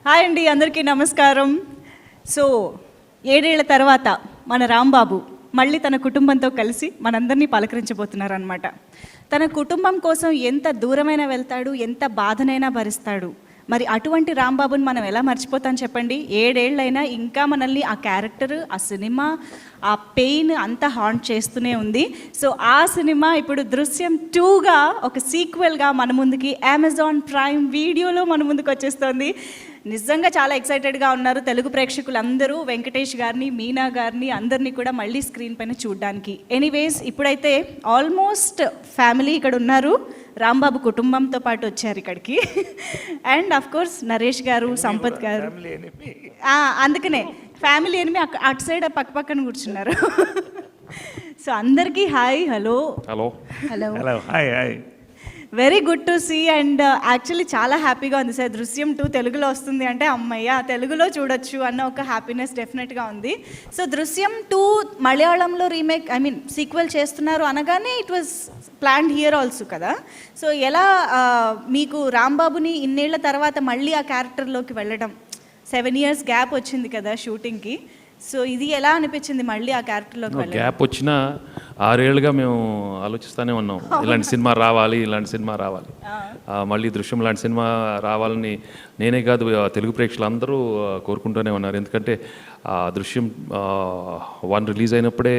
Hi అండి, అందరికీ నమస్కారం. సో 7 ఏళ్ల తర్వాత మన రాంబాబు మళ్ళీ తన కుటుంబంతో కలిసి మనందరినీ పలకరించబోతున్నారు అనమాట. తన కుటుంబం కోసం ఎంత దూరమైనా వెళ్తాడు, ఎంత బాధనైనా భరిస్తాడు. మరి అటువంటి రాంబాబుని మనం ఎలా మర్చిపోతాం చెప్పండి? 7 ఏళ్ళైనా ఇంకా మనల్ని ఆ క్యారెక్టర్, ఆ సినిమా, ఆ పెయిన్ అంతా హాంట్ చేస్తూనే ఉంది. సో ఆ సినిమా ఇప్పుడు దృశ్యం 2గా ఒక సీక్వెల్గా మన ముందుకి అమెజాన్ ప్రైమ్ వీడియోలో మన ముందుకు వచ్చేస్తోంది. నిజంగా చాలా ఎక్సైటెడ్గా ఉన్నారు తెలుగు ప్రేక్షకులందరూ. వెంకటేష్ గారిని, మీనా గారిని అందరినీ కూడా మళ్ళీ స్క్రీన్ పైన చూడడానికి. ఎనీవేస్, ఇప్పుడైతే ఆల్మోస్ట్ ఫ్యామిలీ ఇక్కడ ఉన్నారు. రాంబాబు కుటుంబంతో పాటు వచ్చారు ఇక్కడికి. అండ్ అఫ్ కోర్స్ నరేష్ గారు, సంపత్ గారు, అందుకనే ఫ్యామిలీ ఎనిమి అటు సైడ్ పక్క పక్కన కూర్చున్నారు. సో అందరికీ hi, hello hello hello hello hi hi. Very good to see. And actually చాలా హ్యాపీగా ఉంది సార్. దృశ్యం 2 తెలుగులో వస్తుంది అంటే అమ్మయ్య తెలుగులో చూడొచ్చు అన్న ఒక హ్యాపీనెస్ డెఫినెట్గా ఉంది. సో దృశ్యం 2 మలయాళంలో రీమేక్, ఐ మీన్ సీక్వెల్ చేస్తున్నారు అనగానే it was planned here also కదా. సో ఎలా మీకు రాంబాబుని ఇన్నేళ్ల తర్వాత మళ్ళీ ఆ క్యారెక్టర్లోకి వెళ్ళడం, 7 years గ్యాప్ వచ్చింది కదా షూటింగ్కి. సో ఇది ఎలా అనిపించింది మళ్ళీ ఆ క్యారెక్టర్లోకి వెళ్ళడం? గ్యాప్ వచ్చినా 6 ఏళ్ళుగా మేము ఆలోచిస్తూనే ఉన్నాం, ఇలాంటి సినిమా రావాలి, ఇలాంటి సినిమా రావాలి, మళ్ళీ దృశ్యం లాంటి సినిమా రావాలని నేనే కాదు తెలుగు ప్రేక్షకులు అందరూ కోరుకుంటూనే ఉన్నారు. ఎందుకంటే దృశ్యం 1 రిలీజ్ అయినప్పుడే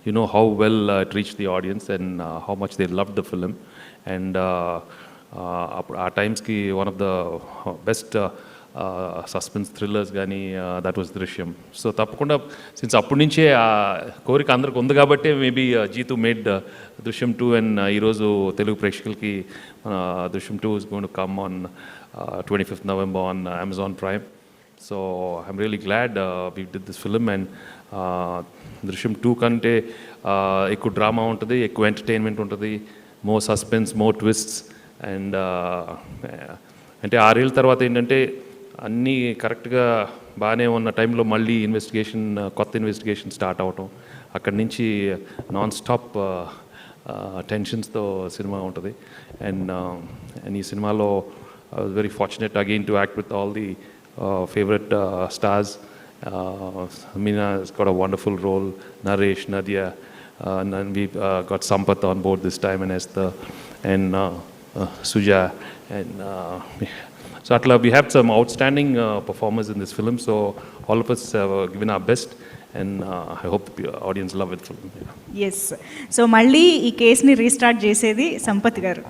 you know how well it reach the audience and how much they love the film. And అప్పుడు ఆ టైమ్స్కి one of the best suspense thrillers కానీ దట్ వాజ్ దృశ్యం. సో తప్పకుండా సిన్స్ అప్పటి నుంచే ఆ కోరిక అందరికి ఉంది కాబట్టి మేబీ జీతు మేడ్ దృశ్యం 2. అండ్ ఈరోజు తెలుగు ప్రేక్షకులకి Drishyam 2 is going to come on 25th November on Amazon Prime. So I'm really glad we did this film. And Drishyam 2 కంటే ఎక్కువ డ్రామా ఉంటుంది, ఎక్కువ ఎంటర్టైన్మెంట్ ఉంటుంది, more suspense, more twists. And అంటే 6 ఏళ్ళ తర్వాత ఏంటంటే అన్నీ కరెక్ట్గా బాగానే ఉన్న టైంలో మళ్ళీ కొత్త ఇన్వెస్టిగేషన్ స్టార్ట్ అవటం, అక్కడి నుంచి నాన్ స్టాప్ టెన్షన్స్తో సినిమా ఉంటుంది. అండ్ ఈ సినిమాలో I was very fortunate again to act with all the favourite stars. Meena has got a wonderful role, Naresh, Nadia, and we've got Sampath on board this time, and Esther, and Suja, and so atla we have some outstanding performers in this film. So all of us have given our best, and I hope the audience love it film. Yes. So మళ్ళీ ఈ కేసుని restart చేసేది సంపత్ గారు.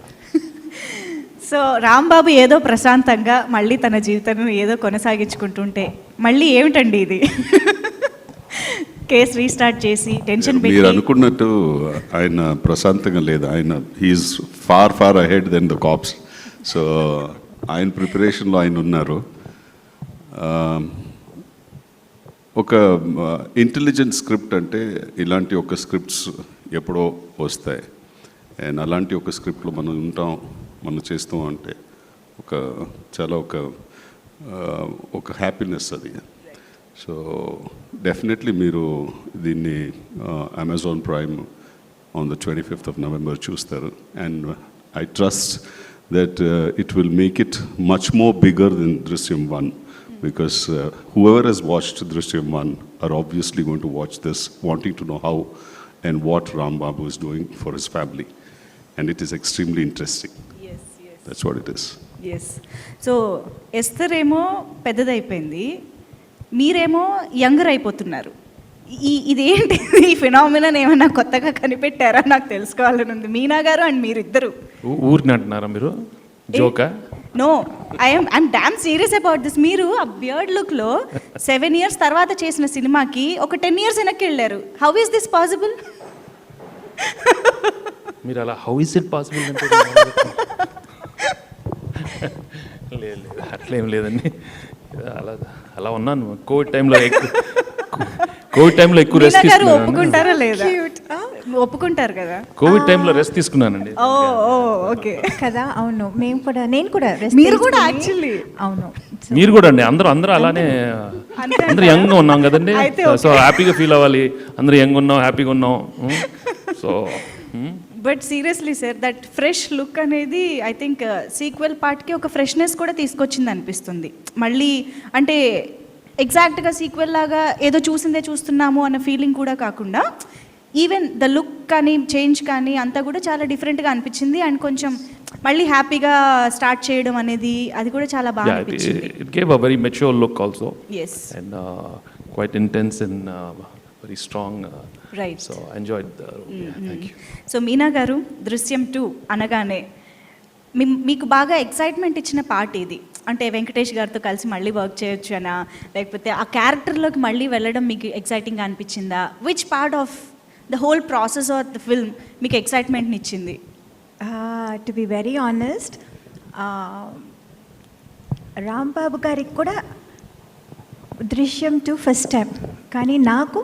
So Rambabu ఏదో ప్రశాంతంగా మళ్ళీ తన జీవితాన్ని ఏదో కొనసాగించుకుంటుంటే మళ్ళీ ఏమిటండి ఇది? కేసు రీస్టార్ట్ చేసి టెన్షన్ పెట్టి. మీరు అనుకున్నట్టు ఆయన ప్రశాంతంగా లేదు. ఆయన he's far far ahead than the cops. So ఆయన ప్రిపరేషన్లో ఆయన ఉన్నారు. ఒక ఇంటెలిజెంట్ స్క్రిప్ట్ అంటే ఇలాంటి ఒక స్క్రిప్ట్స్ ఎప్పుడో వస్తాయి. అండ్ అలాంటి ఒక స్క్రిప్ట్లో మనం ఉంటాం, మనం చేస్తాం అంటే చాలా ఒక హ్యాపీనెస్ అది. సో డెఫినెట్లీ మీరు దీన్ని Amazon prime on the 25th of November చూస్తారు. And I trust that it will make it much more bigger than Drishyam 1, because whoever has watched Drishyam 1 are obviously going to watch this wanting to know how and what Rambabu is doing for his family, and it is extremely interesting. Yes. That's what it is. Yes. So Esther ఏమో పెద్దదైపోయింది, మీరేమో younger అయిపోతున్నారు. ఇదేంటి ఈ phenomenon ఏమైనా కొత్తగా కనిపెట్టారా? నాకు తెలుసుకోవాలని ఉంది. మీనా గారు అండ్ మీరిద్దరు ఊరిని అంటున్నారా మీరు? జోకా? No, I'm damn serious about this. మీరు ఆ బియర్డ్ లుక్లో 7 years తర్వాత చేసిన సినిమాకి ఒక 10 years వెనక్కి వెళ్ళారు. How is this possible? మీరు అలా హౌ ఇస్ ఇట్ పాసిబుల్ అంటే లేదు, అట్లేం లేదండి. అలా ఉన్నాను. కోవిడ్ టైంలో ఎక్కువ రెస్ట్ తీసుకున్నాను. ఒప్పుకుంటారా లేదా? ఒప్పుకుంటారు కదా. కోవిడ్ టైంలో రెస్ట్ తీసుకున్నానండి. ఓకే కదా. అవును, నేను కూడా మీరు కూడా యాక్చువల్లీ అవును. మీరు కూడా అండి. అందరూ అలానే అందరూ యంగ్గా ఉన్నాం కదండి. సో హ్యాపీగా ఫీల్ అవ్వాలి. అందరూ యంగ్ ఉన్నాం, హ్యాపీగా ఉన్నాం. So but seriously sir that fresh look అనేది ఐ థింక్ సీక్వెల్ పార్ట్కి ఒక ఫ్రెష్నెస్ కూడా తీసుకొచ్చింది అనిపిస్తుంది. మళ్ళీ అంటే ఎగ్జాక్ట్గా సీక్వెల్ లాగా ఏదో చూసిందే చూస్తున్నాము అన్న ఫీలింగ్ కూడా కాకుండా ఈవెన్ ద లుక్ కానీ చేంజ్ కానీ అంతా కూడా చాలా డిఫరెంట్గా అనిపించింది. అండ్ కొంచెం మళ్ళీ హ్యాపీగా స్టార్ట్ చేయడం అనేది అది కూడా చాలా బాగా అనిపించింది. It gave a very mature look also. Yes. And quite intense and very strong. Right. So I enjoyed the role. Yeah, thank you. So Meena గారు, దృశ్యం 2 అనగానే మీకు బాగా ఎక్సైట్మెంట్ ఇచ్చిన పార్ట్ ఇది, అంటే వెంకటేష్ గారితో కలిసి మళ్ళీ వర్క్ చేయొచ్చు అనా, లేకపోతే ఆ క్యారెక్టర్లోకి మళ్ళీ వెళ్ళడం మీకు ఎక్సైటింగ్గా అనిపించిందా? Which part of the whole process of the film మీకు ఎక్సైట్మెంట్ని ఇచ్చింది? To be very honest, Rambabu గారికి కూడా దృశ్యం 2 ఫస్ట్ టైం, కానీ నాకు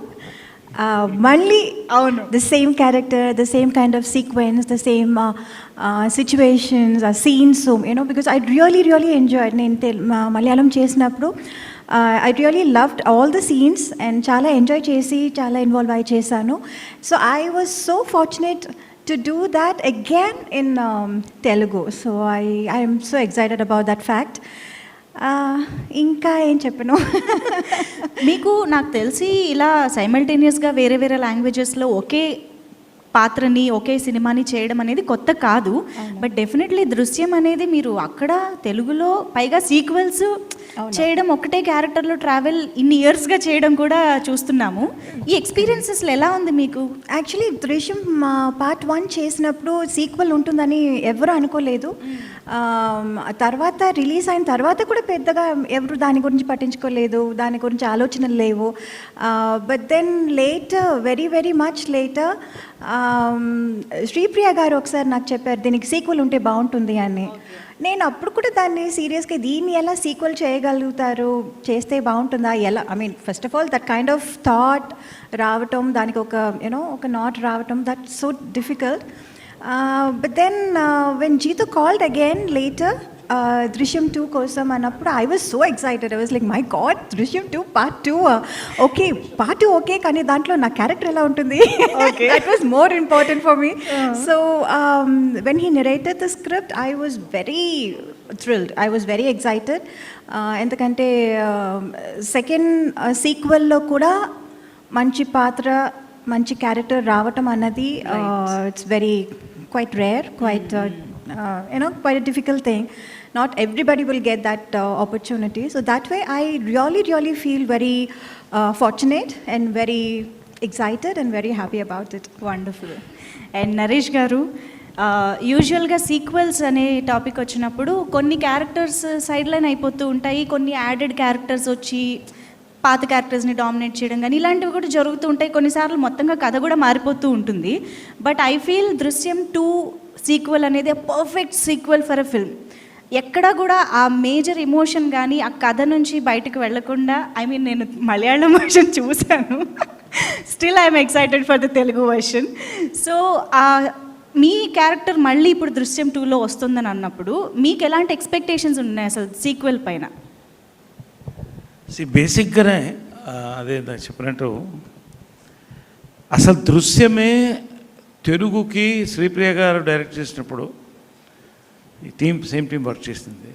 మళ్ళీ అవును, the same character, the same kind of sequence, the same situations, ఆ scenes, you know, because I really enjoy. నేను మలయాళం చేసినప్పుడు I really loved all the scenes and చాలా ఎంజాయ్ చేసి చాలా ఇన్వాల్వ్ అయి చేశాను. So I was so fortunate to do that again in Telugu. So I am so excited about that fact. ఇంకా ఏం చెప్పను. మీకు నాకు తెలిసి ఇలా సైమల్టేనియస్గా వేరే వేరే లాంగ్వేజెస్లో ఒకే పాత్రని ఒకే సినిమాని చేయడం అనేది కొత్త కాదు. బట్ డెఫినెట్లీ దృశ్యం అనేది మీరు అక్కడ తెలుగులో పైగా సీక్వెల్స్ చేయడం, ఒకటే క్యారెక్టర్లో ట్రావెల్ ఇన్ని ఇయర్స్గా చేయడం కూడా చూస్తున్నాము. ఈ ఎక్స్పీరియన్సెస్లో ఎలా ఉంది మీకు? యాక్చువల్లీ దృశ్యం పార్ట్ 1 చేసినప్పుడు సీక్వెల్ ఉంటుందని ఎవరు అనుకోలేదు. తర్వాత రిలీజ్ అయిన తర్వాత కూడా పెద్దగా ఎవరు దాని గురించి పట్టించుకోలేదు, దాని గురించి ఆలోచనలు లేవు. But then later, very much later, Sripriya garu ఒకసారి నాకు చెప్పారు దీనికి సీక్వెల్ ఉంటే బాగుంటుంది అని. నేను అప్పుడు కూడా దాన్ని సీరియస్గా దీన్ని ఎలా సీక్వెల్ చేయగలుగుతారు, చేస్తే బాగుంటుందా, ఎలా, I mean first of all that kind of thought రావటం, దానికి ఒక యూనో ఒక నాట్ రావటం, that so difficult. But then when Jeethu called again later Drishyam 2 కోసం అన్నప్పుడు I was so excited. I was like my God, Drishyam 2 part 2 okay, part 2 okay, కానీ దాంట్లో నా క్యారెక్టర్ ఎలా ఉంటుంది, that was more important for me. So when he narrated the script I was very thrilled, I was very excited. ఎందుకంటే second సీక్వెల్లో కూడా మంచి పాత్ర, మంచి క్యారెక్టర్ రావటం అన్నది it's very quite rare, quite a difficult thing. Not everybody will get that opportunity. So that way I really feel very fortunate and very excited and very happy about it. Wonderful. And Naresh గారు, యూజువల్గా sequels అనే topic వచ్చినప్పుడు కొన్ని characters side line అయిపోతూ ఉంటాయి, కొన్ని added characters వచ్చి పాత క్యారెక్టర్స్ని డామినేట్ చేయడం కానీ ఇలాంటివి కూడా జరుగుతూ ఉంటాయి. కొన్నిసార్లు మొత్తంగా కథ కూడా మారిపోతూ ఉంటుంది. బట్ ఐ ఫీల్ దృశ్యం 2 సీక్వెల్ అనేది perfect sequel for a film. ఎక్కడ కూడా ఆ మేజర్ ఎమోషన్ కానీ ఆ కథ నుంచి బయటకు వెళ్లకుండా, ఐ మీన్ నేను మలయాళం వర్షన్ చూశాను, still I'm excited for the Telugu version. So me character మళ్ళీ ఇప్పుడు దృశ్యం 2లో వస్తుందని అన్నప్పుడు మీకు ఎలాంటి ఎక్స్పెక్టేషన్స్ ఉన్నాయి అసలు సీక్వెల్ పైన? బేసిక్గానే అదే చెప్పినట్టు అసలు దృశ్యమే తెలుగుకి శ్రీప్రియ గారు డైరెక్ట్ చేసినప్పుడు ఈ సేమ్ టీం వర్క్ చేసింది.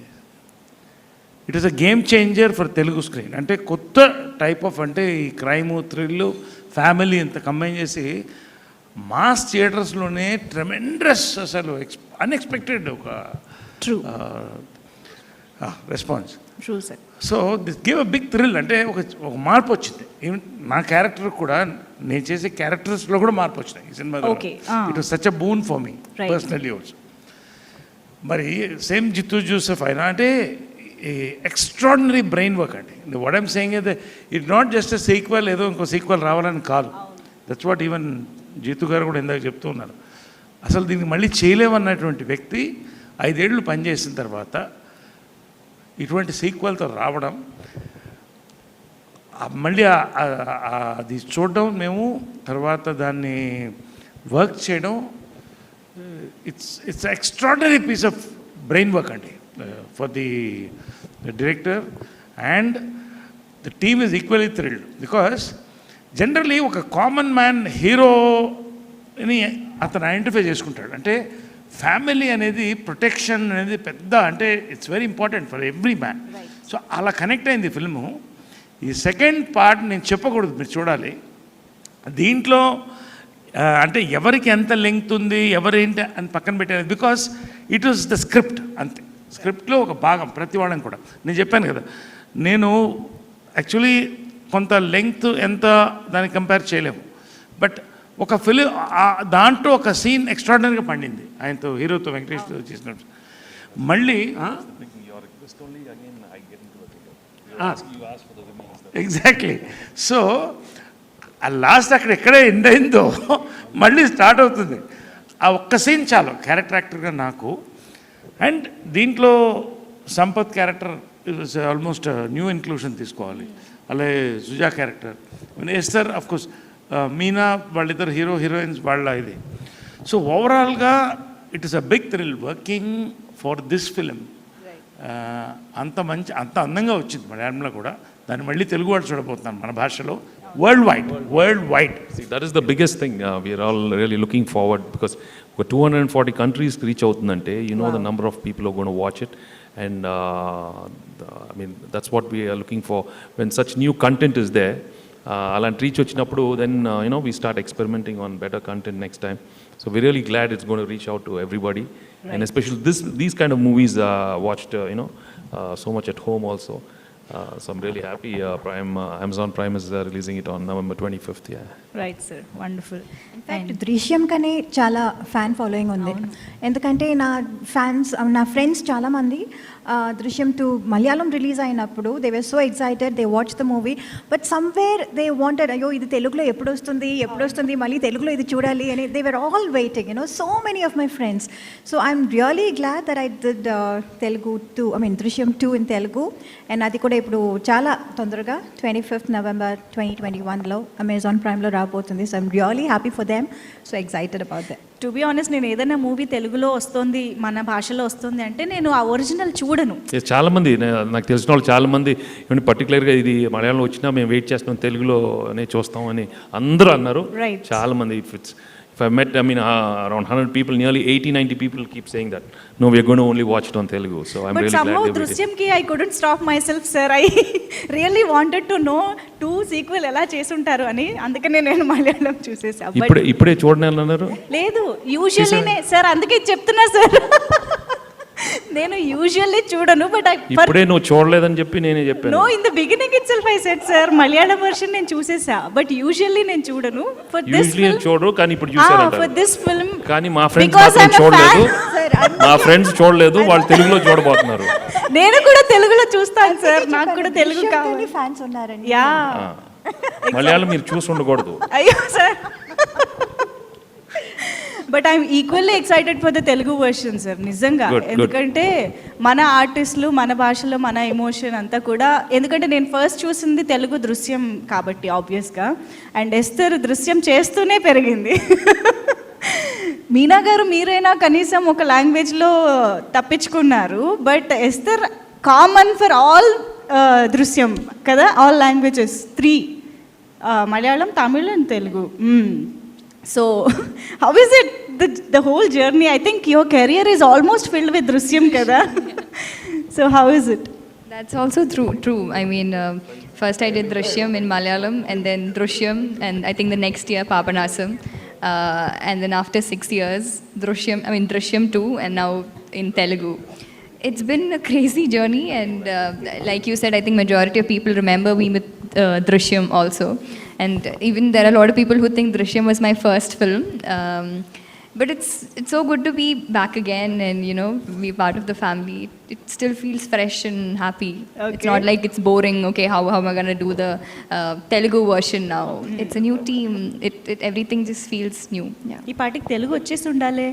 It is a game changer for Telugu screen. అంటే కొత్త టైప్ ఆఫ్, అంటే ఈ క్రైము, థ్రిల్లు, ఫ్యామిలీ ఇంత కంబైన్ చేసి మాస్ థియేటర్స్లోనే ట్రెమెండస్, అసలు అన్ఎక్స్పెక్టెడ్ ఒక response. True sir. So this give a big thrill. అంటే ఒక మార్పు వచ్చింది. ఈవెన్ నా క్యారెక్టర్ కూడా, నేను చేసే క్యారెక్టర్స్లో కూడా మార్పు వచ్చినాయి ఈ cinema. It was such a boon for me personally also. మరి సేమ్ జిత్తు జోసెఫ్ అయినా అంటే ఎక్స్ట్రాడినరీ బ్రెయిన్ వర్క్ అండి. వాట్ ఐమ్ సేయింగ్ అయితే it not just a sequel, ఏదో ఇంకో సీక్వెల్ రావాలని కాదు. దట్స్ వాట్ ఈవెన్ జీతు గారు కూడా ఇందాక చెప్తూ ఉన్నారు. అసలు దీనికి మళ్ళీ చేయలేమన్నటువంటి వ్యక్తి 5 ఏళ్ళు పనిచేసిన తర్వాత ఇటువంటి సీక్వెల్తో రావడం, మళ్ళీ అది చూడడం, మేము తర్వాత దాన్ని వర్క్ చేయడం, it's extraordinary piece of brain work అండి for the director. And the team is equally thrilled because generally ఒక కామన్ మ్యాన్ హీరో అని అతను ఐడెంటిఫై చేసుకుంటాడు. అంటే ఫ్యామిలీ అనేది ప్రొటెక్షన్ అనేది పెద్ద, అంటే it's very important for every man. So అలా కనెక్ట్ అయింది ఫిల్ము. ఈ సెకండ్ పార్ట్ నేను చెప్పకూడదు, మీరు చూడాలి. దీంట్లో అంటే ఎవరికి ఎంత లెంగ్త్ ఉంది, ఎవరేంటి అని పక్కన పెట్టారు. Because it was the script, అంతే. స్క్రిప్ట్లో ఒక భాగం ప్రతి వాళ్ళని కూడా. నేను చెప్పాను కదా, నేను యాక్చువల్లీ కొంత లెంగ్త్ ఎంత దానికి కంపేర్ చేయలేము. బట్ ఒక ఫిలిం దాంట్లో ఒక సీన్ ఎక్స్ట్రాడినరీగా పండింది ఆయనతో, హీరోతో, వెంకటేష్తో చేసినట్టు. మళ్ళీ ఎగ్జాక్ట్లీ. సో ఆ లాస్ట్ అక్కడ ఎక్కడే ఎండ్ అయిందో మళ్ళీ స్టార్ట్ అవుతుంది. ఆ ఒక్క సీన్ చాలు క్యారెక్టర్ యాక్టర్గా నాకు. అండ్ దీంట్లో Sampath character is almost new inclusion తీసుకోవాలి. అలాగే Suja character, Esther of course, Meena, వాళ్ళిద్దరు హీరో హీరోయిన్స్ వాళ్ళ ఇది. సో ఓవరాల్గా it is a big thrill working for this film. అంత మంచి, అంత అందంగా వచ్చింది మలయాళంలో కూడా. దాన్ని మళ్ళీ తెలుగు వాళ్ళు చూడబోతున్నాను మన భాషలో, world wide. See, that is the biggest thing. We are all really looking forward because 240 countries reach అవుతుందంటే, you know, the number of people who are going to watch it. And I mean, that's what we are looking for when such new content is there. అలాంటి reach వచ్చినప్పుడు then we start experimenting on better content next time. So we're really glad it's going to reach out to everybody. Right. And especially these kind of movies watched so much at home also. So I'm really happy. Amazon Prime is releasing it on November 25th. Yeah. Right sir, wonderful. In fact Drishyam కనే చాలా fan following ఉంది. ఎందుకంటే నా friends చాలామంది దృశ్యం 2 Malayalam release అయినప్పుడు they were so excited, they watch the movie, but somewhere they wanted, అయ్యో ఇది తెలుగులో ఎప్పుడు వస్తుంది మళ్ళీ తెలుగులో ఇది చూడాలి అని. They were all waiting, so many of my friends. So I'm really glad that I did Telugu 2, దృశ్యం 2 ఇన్ తెలుగు. అండ్ అది కూడా ఇప్పుడు చాలా తొందరగా 25th November 2021లో అమెజాన్ ప్రైమ్లో రాబోతుంది. So I'm really happy for them, so excited about that. To be honest, నేను ఏదైనా movie తెలుగులో వస్తుంది, మన భాషలో వస్తుంది అంటే నేను ఆ ఒరిజినల్ చూడను. చాలా మంది, నాకు తెలిసిన వాళ్ళు చాలా మంది ఏమంటే పర్టికులర్గా ఇది మలయాళంలో వచ్చినా మేము వెయిట్ చేస్తాం, తెలుగులోనే చూస్తాం అని అందరూ అన్నారు. Right. చాలా మంది. If I met, around 100 people, nearly 80-90 people keep saying that, no, we are going to only watch it on Telugu. So I'm But really somehow glad. దృశ్యంకి I couldn't stop myself, sir. I really wanted to know 2 sequel ఎలా చేసుంటారు అని. అందుకనే నేను మలయాళం చూసేసా. ఇప్పుడే చూడని అన్నారు. లేదు, usually sir, అందుకే చెప్తున్నా సార్, నేను యూజువల్లీ చూడను. బట్ ఇప్పుడే నువ్వు చూడలేదని చెప్పి నేనే చెప్పాను. No, in the beginning itself I said sir, Malayalam version నేను చూసేసా, బట్ యూజువల్లీ నేను చూడను. ఫర్ దిస్ యూజువల్లీ చూడరు, కానీ ఇప్పుడు చూసారంట. ఫర్ దిస్ ఫిల్మ్, కానీ మా ఫ్రెండ్స్ మాత్రం చూడలేదు. మా ఫ్రెండ్స్ చూడలేదు, వాళ్ళు తెలుగులో చూడబోతున్నారు. నేను కూడా తెలుగులో చూస్తాను సార్, నాకు కూడా తెలుగు కావాలి. ఫ్యాన్స్ ఉన్నారండి. యా, మలయాళం మీరు చూసి ఉండకూడదు. అయ్యో sir. But I'm equally excited for the Telugu version sir, నిజంగా. ఎందుకంటే మన ఆర్టిస్టులు, మన భాషలో మన ఎమోషన్ అంతా కూడా, ఎందుకంటే నేను ఫస్ట్ చూసింది తెలుగు దృశ్యం కాబట్టి ఆబ్వియస్గా, అండ్ ఎస్తర్ దృశ్యం చేస్తూనే పెరిగింది. మీనా గారు మీరైనా కనీసం ఒక లాంగ్వేజ్లో తప్పించుకున్నారు, but Esther common for all Drishyam కదా, all languages 3, Malayalam, Tamil and Telugu. So how is it the whole journey? I think your career is almost filled with Drishyam kada. So how is it? That's also true. I mean, first I did Drishyam in Malayalam, and then Drishyam, and I think the next year Papanasam, and then after 6 years Drishyam 2, and now in Telugu. It's been a crazy journey, and like you said, I think majority of people remember me with Drishyam also. And even there are a lot of people who think Drishyam was my first film. But it's so good to be back again and, be part of the family. It still feels fresh and happy. Okay. It's not like it's boring, okay, how am I going to do the Telugu version now? It's a new team. Everything just feels new. Yeah. Ee party Telugu vachesi undale.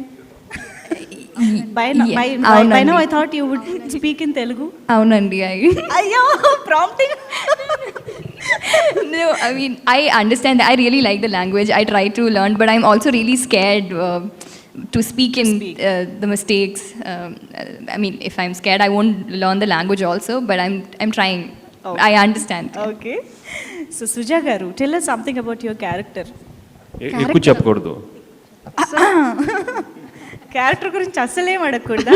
By now I thought you would speak in Telugu. Avunandi. Ayyo, prompting. No, I mean, I understand that. I really like the language. I try to learn, but I'm also really scared to speak in the mistakes. I mean, if I'm scared, I won't learn the language also, but I'm trying. Okay. I understand. Okay. So Suja garu, tell us something about your character. ఎక్కువ చెప్పకూడదు. Character గురించి అస్సలేం అడగకూడదా?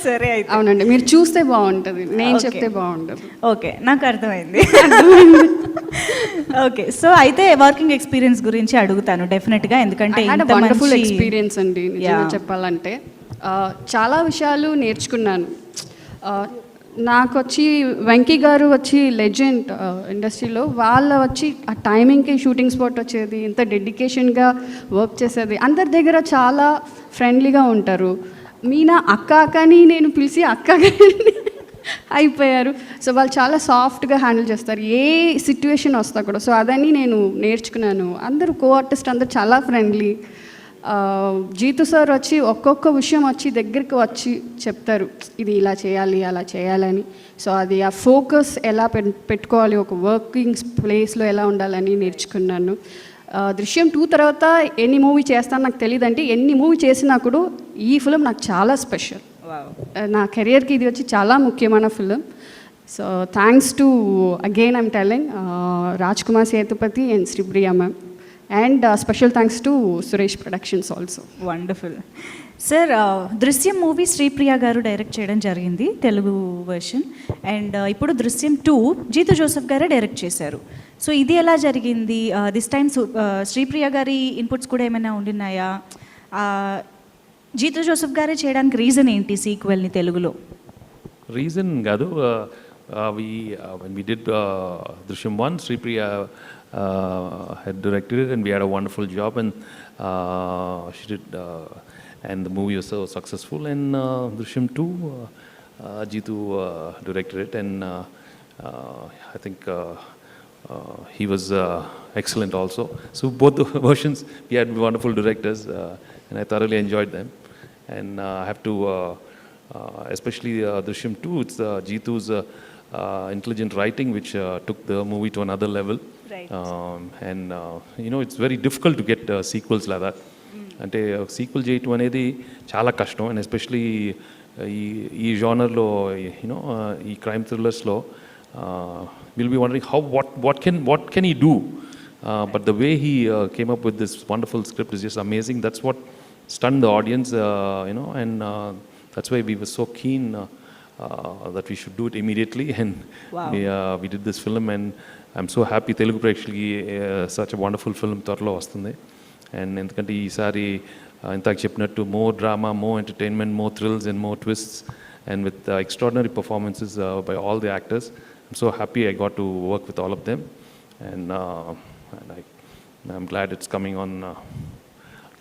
సరే అయితే. అవునండి, మీరు చూస్తే బాగుంటుంది, నేను Okay. చెప్తే బాగుంటుంది. ఓకే, నాకు అర్థమైంది. ఓకే, సో అయితే వర్కింగ్ ఎక్స్పీరియన్స్ గురించి అడుగుతాను డెఫినెట్గా, ఎందుకంటే ఇంత వండర్ఫుల్ మంచి- ఎక్స్పీరియన్స్ అండి నిజంగా Yeah. చెప్పాలంటే. చాలా విషయాలు నేర్చుకున్నాను. నాకు వచ్చి వెంకీ గారు వచ్చి లెజెండ్ ఇండస్ట్రీలో, వాళ్ళ వచ్చి ఆ టైమింగ్కి షూటింగ్ స్పాట్ వచ్చేది, ఇంత డెడికేషన్గా వర్క్ చేసేది, అందరి దగ్గర చాలా ఫ్రెండ్లీగా ఉంటారు. మీనా అక్క అక్కని నేను పిలిచి అక్క అయిపోయారు. సో వాళ్ళు చాలా సాఫ్ట్గా హ్యాండిల్ చేస్తారు ఏ సిచ్యువేషన్ వస్తా కూడా. సో అదని నేను నేర్చుకున్నాను. అందరూ కో ఆర్టిస్ట్ అందరూ చాలా ఫ్రెండ్లీ. జీతు సార్ వచ్చి ఒక్కొక్క విషయం వచ్చి దగ్గరికి వచ్చి చెప్తారు, ఇది ఇలా చేయాలి అలా చేయాలని. సో అది ఆ ఫోకస్ ఎలా పెట్టుకోవాలి, ఒక వర్కింగ్ ప్లేస్లో ఎలా ఉండాలని నేర్చుకున్నాను. దృశ్యం 2 తర్వాత ఎన్ని మూవీ చేస్తాను నాకు తెలియదంటే, ఎన్ని మూవీ చేసినా కూడా ఈ ఫిలిం నాకు చాలా స్పెషల్. నా కెరియర్కి ఇది వచ్చి చాలా ముఖ్యమైన film. So thanks to again I'm telling Raj Kumar Sethupathi and Sripriya ma'am, and special thanks to Suresh productions also. Wonderful sir. దృశ్యం మూవీ శ్రీప్రియ గారు డైరెక్ట్ చేయడం జరిగింది, తెలుగు వర్షన్. అండ్ ఇప్పుడు దృశ్యం 2 జీతు జోసెఫ్ గారే డైరెక్ట్ చేశారు. సో ఇది ఎలా జరిగింది? దిస్ టైమ్ శ్రీప్రియ గారి ఇన్పుట్స్ కూడా ఏమైనా ఉండినాయా? జీతు జోసెఫ్ గారే చేయడానికి రీజన్ ఏంటి సీక్వెల్ని తెలుగులో? రీజన్ కాదు, when we did Drishyam 1, Sripriya had directed it and we had a wonderful job, and she did, and the movie was so successful. And Drishyam 2, Jeetu directed it, and I think he was excellent also. So both the versions, we had wonderful directors, and I thoroughly enjoyed them. And I have to, especially Drishyam 2, it's Jeetu's intelligent writing which took the movie to another level. Right. And you know, it's very difficult to get sequels like that. అంటే sequel చేయటం అనేది చాలా కష్టం, and especially ఈ జానర్లో, you know ఈ crime థ్రిల్లర్స్లో will be wondering how what can he do, but the way he came up with this wonderful script is just amazing. That's what stunned the audience, you know, and that's why we were so keen that we should do it immediately, and Wow. we did this film, and I'm so happy Telugu ప్రేక్షకులకి such a wonderful film త్వరలో వస్తుంది. And ఎందుకంటే ఈసారి ఇంతకు చెప్పినట్టు more drama, more entertainment, more thrills and more twists, and with extraordinary performances by all the actors. I'm so happy I got to work with all of them, and I'm glad it's coming on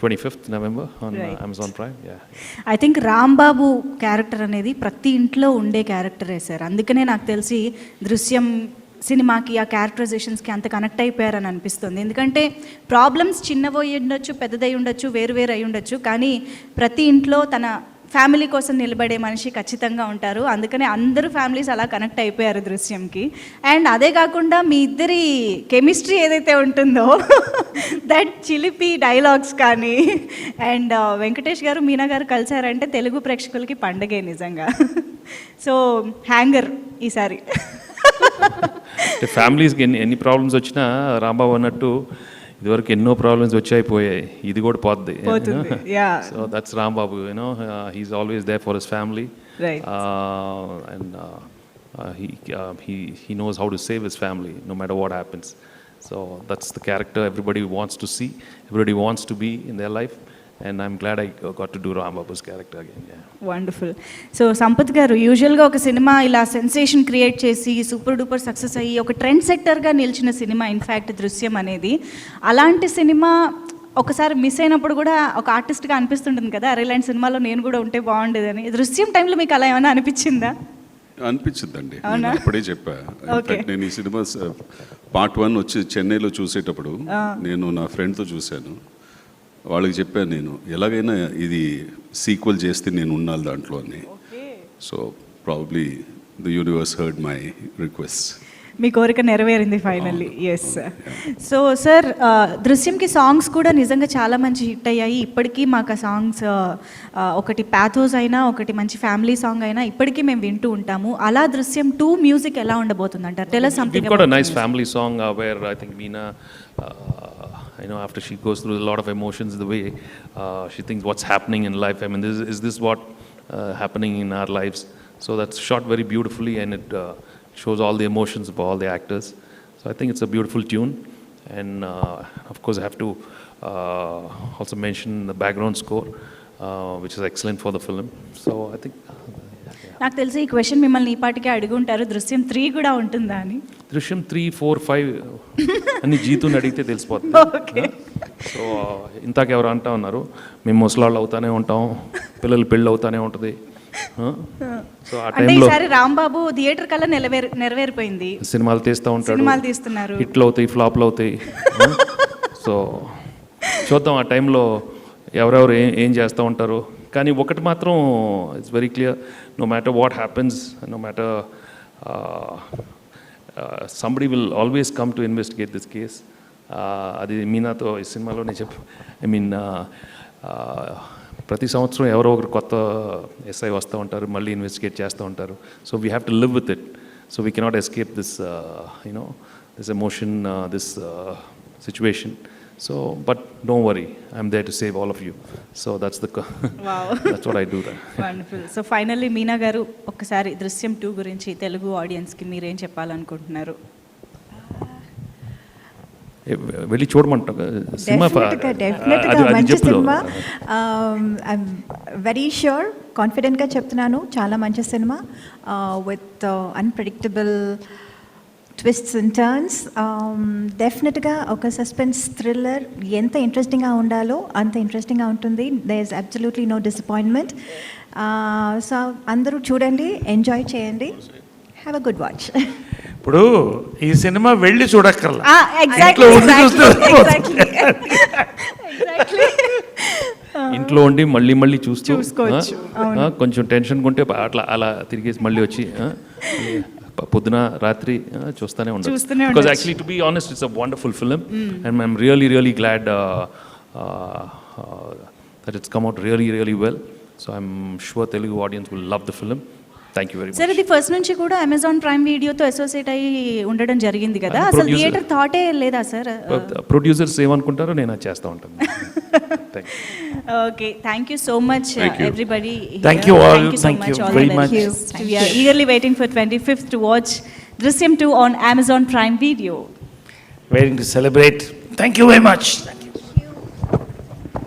25th November on Right. Amazon Prime. Yeah. I think Rambabu character అనేది ప్రతి ఇంట్లో ఉండే క్యారెక్టరే sir. అందుకనే నాకు తెలిసి దృశ్యం సినిమాకి ఆ క్యారెక్టరైజేషన్స్కి అంత కనెక్ట్ అయిపోయారని అనిపిస్తుంది. ఎందుకంటే ప్రాబ్లమ్స్ చిన్నవై ఉండొచ్చు, పెద్దదై ఉండొచ్చు, వేరు వేరు అయి ఉండొచ్చు, కానీ ప్రతి ఇంట్లో తన ఫ్యామిలీ కోసం నిలబడే మనిషి ఖచ్చితంగా ఉంటారు. అందుకనే అందరూ ఫ్యామిలీస్ అలా కనెక్ట్ అయిపోయారు దృశ్యంకి. అండ్ అదే కాకుండా మీ ఇద్దరి కెమిస్ట్రీ ఏదైతే ఉంటుందో దట్ చిలిపి డైలాగ్స్ కానీ, అండ్ వెంకటేష్ గారు మీనా గారు కలిసారంటే తెలుగు ప్రేక్షకులకి పండగే నిజంగా. సో హ్యాంగర్ ఈసారి. ఫ్యామిలీస్కి ఎన్ని ప్రాబ్లమ్స్ వచ్చినా రాంబాబు అన్నట్టు ఇదివరకు ఎన్నో ప్రాబ్లమ్స్ వచ్చాయిపోయాయి, ఇది కూడా పోద్ది. పోతుంది. Yeah. So that's Rambabu, you know he's always there for his family, Right. And he knows how to save his family no matter what happens. So that's the character everybody wants to see, everybody wants to be in their life, and I'm glad I got to do Rambabu's character again. Yeah. Wonderful. So Sampath గారు, యూజువల్గా ఒక cinema ఇలా sensation create చేసి super duper success అయ్యి ఒక trend సెక్టర్గా నిలిచిన cinema in fact దృశ్యం అనేది. అలాంటి సినిమా ఒకసారి మిస్ అయినప్పుడు కూడా ఒక ఆర్టిస్ట్గా అనిపిస్తుంటుంది కదా, అరే ఇలాంటి సినిమాలో నేను కూడా ఉంటే బాగుండేదని. దృశ్యం టైంలో మీకు అలా ఏమైనా అనిపించిందా? అనిపించిందండి. అవునా? నేను అప్పుడే చెప్పా. Okay. ఇన్ఫాక్ట్ నేను ఈ సినిమా పార్ట్ 1 వచ్చి చెన్నైలో చూసేటప్పుడు నేను నా ఫ్రెండ్తో చూశాను. వాళ్ళకి చెప్పాను, నేను ఎలాగైనా ఇది సీక్వెల్ చేస్తే నేను ఉండాలి దాంట్లో అని. So probably the universe heard my request. మీ కోరిక నెరవేరింది ఫైనల్లీ. ఎస్. సో సార్, దృశ్యంకి సాంగ్స్ కూడా నిజంగా చాలా మంచి హిట్ అయ్యాయి. ఇప్పటికీ మాకు ఆ సాంగ్స్ ఒకటి ప్యాథోస్ అయినా, ఒకటి మంచి ఫ్యామిలీ సాంగ్ అయినా ఇప్పటికీ మేము వింటూ ఉంటాము. అలా దృశ్యం 2 మ్యూజిక్ ఎలా ఉండబోతుంది అంటారు? Tell us something We've got a about nice music. family song where I think Meena you know, after she goes through a lot of emotions, the way she thinks what's happening in life. I mean, is this what happening in our lives? So that's shot very beautifully, and it shows all the emotions of all the actors. So I think it's a beautiful tune, and of course I have to also mention the background score, which is excellent for the film. So I think. నాకు తెలిసి ఈ question మిమ్మల్ని ఈ పాటికే అడిగి ఉంటారు, దృశ్యం 3 కూడా ఉంటుందా అని. దృశ్యం 3, 4, 5 అన్ని జీతుని అడిగితే తెలిసిపోతుంది. ఓకే. సో ఇంతాక ఎవరు అంటా ఉన్నారు, మేము ముసలాళ్ళు అవుతానే ఉంటాం, పిల్లలు పెళ్ళి అవుతానే ఉంటుంది. సో ఆ అంటే టైంలో ఈసారి రాంబాబు థియేటర్ కల్లా నెరవేరిపోయింది. సినిమాలు తీస్తూ ఉంటాడు, సినిమాలు తీస్తున్నారు, హిట్లు అవుతాయి, ఫ్లాప్లు అవుతాయి. సో చూద్దాం ఆ టైంలో ఎవరెవరు ఏం చేస్తూ ఉంటారు. కానీ ఒకటి మాత్రం it's very clear, no matter what happens, no matter somebody will always come to investigate this case. అది మీనాతో ఈ సినిమాలోనే ఐ మీన్ ప్రతి సంవత్సరం ఎవరో ఒకరు కొత్త ఎస్ఐ వస్తూ ఉంటారు, మళ్ళీ ఇన్వెస్టిగేట్ చేస్తూ ఉంటారు. So we have to live with it. So we cannot escape this you know this emotion, this situation. So, but don't worry, I'm there to save all of you. So that's that's what I do there. Wonderful. So finally Meena గారు, ఒక్కసారి దృశ్యం 2 గురించి తెలుగు ఆడియన్స్కి మీరేం చెప్పాలనుకుంటున్నారు? వెళ్ళి చూడమంటాం cinema. డెఫినెట్గా మంచి సినిమా. ఐఎమ్ వెరీ ష్యూర్, కాన్ఫిడెంట్గా చెప్తున్నాను, చాలా మంచి cinema with unpredictable twists and turns. డెఫినెట్గా ఒక సస్పెన్స్ థ్రిల్లర్ ఎంత ఇంట్రెస్టింగ్గా ఉండాలో అంత ఇంట్రెస్టింగ్గా ఉంటుంది. There is absolutely no disappointment. So అందరూ చూడండి, ఎంజాయ్ చేయండి, హ్యావ్ అ గుడ్ వాచ్. ఇప్పుడు ఈ సినిమా వెళ్ళి చూడక్కర్లా, ఇంట్లో ఉండి మళ్ళీ మళ్ళీ చూసుకోవచ్చు. కొంచెం టెన్షన్ ఉంటే అలా తిరిగేసి మళ్ళీ వచ్చి పొద్దున రాత్రి చూస్తూనే ఉండదు. Because actually to be honest it's a wonderful film, and I'm really glad that it's come out really well. So I'm sure Telugu audience will love the film. Thank you very much. Sir, ఇది first నుంచి కూడా Amazon prime వీడియోతో associate అయ్యి ఉండడం జరిగింది కదా, అసలు theatre థాటే లేదా సార్? ప్రొడ్యూసర్స్ ఏమనుకుంటారో నేను అది చేస్తూ ఉంటాను. Okay, thank you so much everybody. Thank you all. Thank you very much. We are eagerly waiting for 25th to watch Drishyam 2 on Amazon Prime Video. Waiting to celebrate. Thank you very much.